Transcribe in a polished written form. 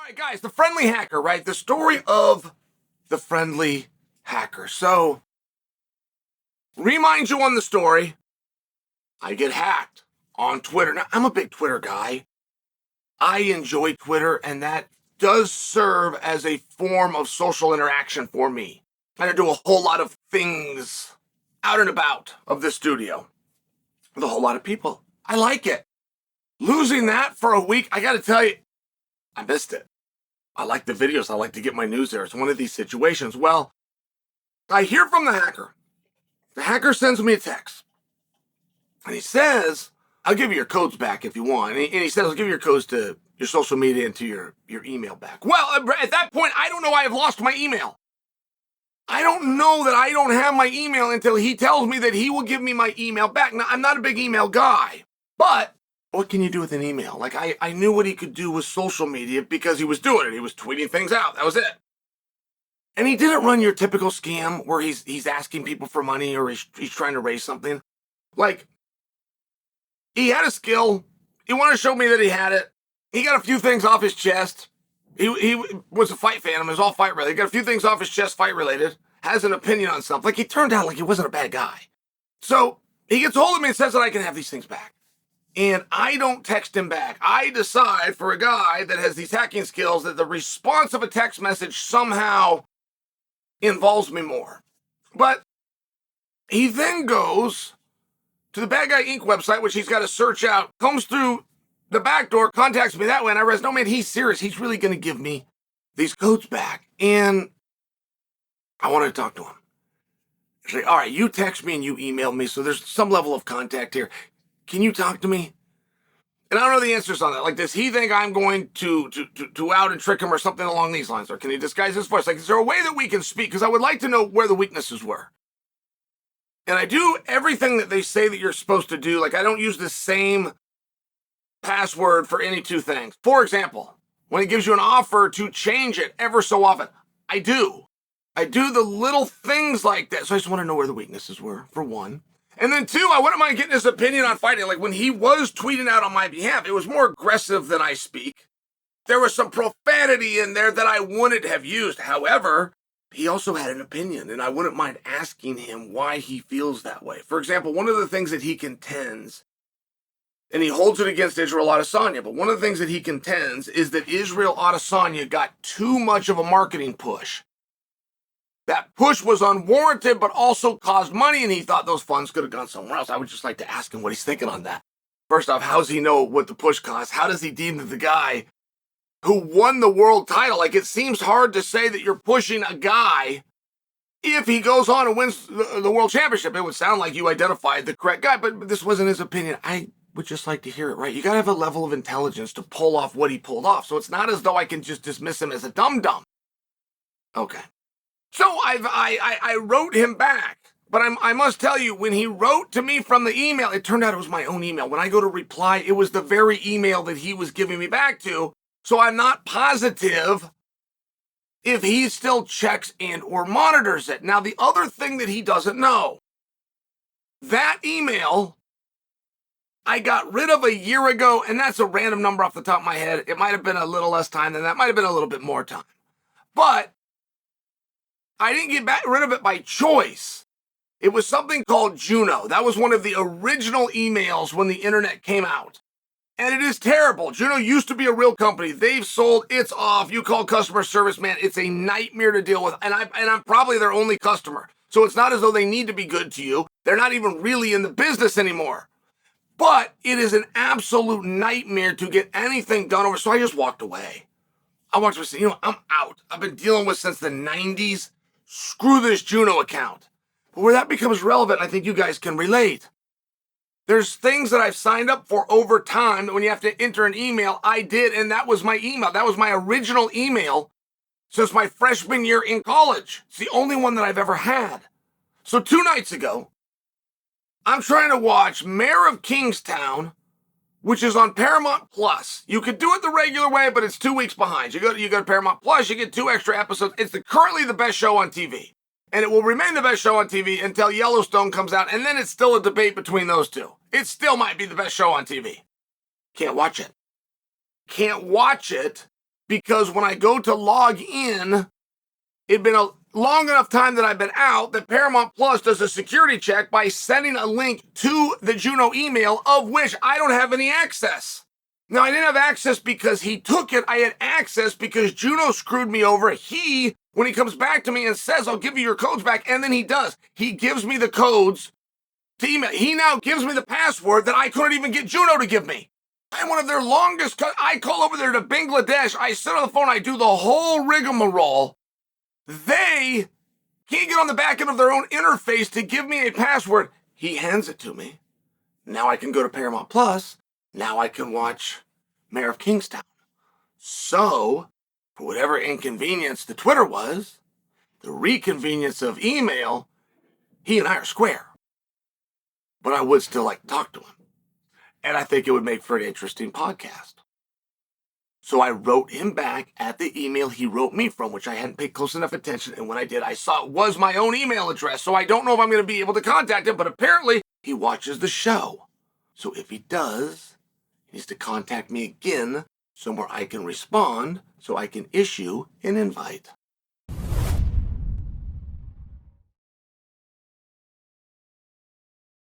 right, guys, the friendly hacker, right? The story of the friendly hacker. So, remind you on the story, I get hacked on Twitter. Now, I'm a big Twitter guy. I enjoy Twitter, and that does serve as a form of social interaction for me. I do a whole lot of things out and about of the studio with a whole lot of people. I like it. Losing that for a week, I got to tell you, I missed it. I like the videos. I like to get my news there. It's one of these situations. Well, I hear from the hacker. The hacker sends me a text. And he says, I'll give you your codes back if you want. And he says, I'll give you your codes to your social media and to your email back. Well, at that point, I don't know I have lost my email. I don't know that I don't have my email until he tells me that he will give me my email back. Now, I'm not a big email guy, but what can you do with an email? Like, I knew what he could do with social media because he was doing it. He was tweeting things out. That was it. And he didn't run your typical scam where he's asking people for money or he's trying to raise something. Like, he had a skill. He wanted to show me that he had it. He got a few things off his chest. He was a fight fan. It was all fight related. He got a few things off his chest, fight related. Has an opinion on something. Like, he turned out like he wasn't a bad guy. So he gets hold of me and says that I can have these things back. And I don't text him back. I decide for a guy that has these hacking skills that the response of a text message somehow involves me more. But he then goes to the Bad Guy Inc. website, which he's got to search out, comes through the back door, contacts me that way, and I realize, no, man, he's serious. He's really going to give me these codes back. And I wanted to talk to him. He's like, all right, you text me and you email me, so there's some level of contact here. Can you talk to me? And I don't know the answers on that. Like, does he think I'm going to out and trick him or something along these lines? Or can he disguise his voice? Like, is there a way that we can speak? Because I would like to know where the weaknesses were. And I do everything that they say that you're supposed to do. Like, I don't use the same password for any two things. For example, when it gives you an offer to change it ever so often, I do. I do the little things like that. So I just want to know where the weaknesses were, for one. And then two, I wouldn't mind getting his opinion on fighting. Like, when he was tweeting out on my behalf, it was more aggressive than I speak. There was some profanity in there that I wouldn't have used. However, he also had an opinion, and I wouldn't mind asking him why he feels that way. For example, one of the things that he contends, and he holds it against Israel Adesanya, but one of the things that he contends is that Israel Adesanya got too much of a marketing push. That push was unwarranted, but also caused money, and he thought those funds could have gone somewhere else. I would just like to ask him what he's thinking on that. First off, how does he know what the push cost? How does he deem that the guy who won the world title, like, it seems hard to say that you're pushing a guy if he goes on and wins the world championship. It would sound like you identified the correct guy, but this wasn't his opinion. I would just like to hear it, right? You got to have a level of intelligence to pull off what he pulled off. So it's not as though I can just dismiss him as a dum-dum. Okay. So I wrote him back, but I must tell you, when he wrote to me from the email, it turned out it was my own email. When I go to reply, it was the very email that he was giving me back to. So I'm not positive if he still checks and or monitors it. Now, the other thing that he doesn't know, that email I got rid of a year ago, and that's a random number off the top of my head. It might have been a little less time than that. Might have been a little bit more time. But I didn't get rid of it by choice. It was something called Juno. That was one of the original emails when the internet came out. And it is terrible. Juno used to be a real company. They've sold. It's off. You call customer service, man. It's a nightmare to deal with. And I'm probably their only customer. So it's not as though they need to be good to you. They're not even really in the business anymore. But it is an absolute nightmare to get anything done over. So I just walked away. I walked away and said, I'm out. I've been dealing with since the 90s. Screw this Juno account. But where that becomes relevant, I think you guys can relate. There's things that I've signed up for over time that when you have to enter an email, I did, and that was my email. That was my original email since my freshman year in college. It's the only one that I've ever had. So 2 nights ago, I'm trying to watch Mayor of Kingstown, which is on Paramount Plus. You could do it the regular way, but it's 2 weeks behind. You go to Paramount Plus, you get 2 extra episodes. It's currently the best show on TV. And it will remain the best show on TV until Yellowstone comes out, and then it's still a debate between those two. It still might be the best show on TV. Can't watch it. Can't watch it because when I go to log in, it'd been a long enough time that I've been out that Paramount Plus does a security check by sending a link to the Juno email, of which I don't have any access. Now, I didn't have access because he took it. I had access because Juno screwed me over. When he comes back to me and says, I'll give you your codes back, and then he does. He gives me the codes to email. He now gives me the password that I couldn't even get Juno to give me. I'm one of their longest. I call over there to Bangladesh. I sit on the phone. I do the whole rigmarole. They can't get on the back end of their own interface to give me a password. He hands it to me. Now I can go to Paramount Plus. Now I can watch Mayor of Kingstown. So, for whatever inconvenience the Twitter was, the reconvenience of email, he and I are square. But I would still like to talk to him. And I think it would make for an interesting podcast. So I wrote him back at the email he wrote me from, which I hadn't paid close enough attention. And when I did, I saw it was my own email address. So I don't know if I'm going to be able to contact him, but apparently he watches the show. So if he does, he needs to contact me again somewhere I can respond so I can issue an invite.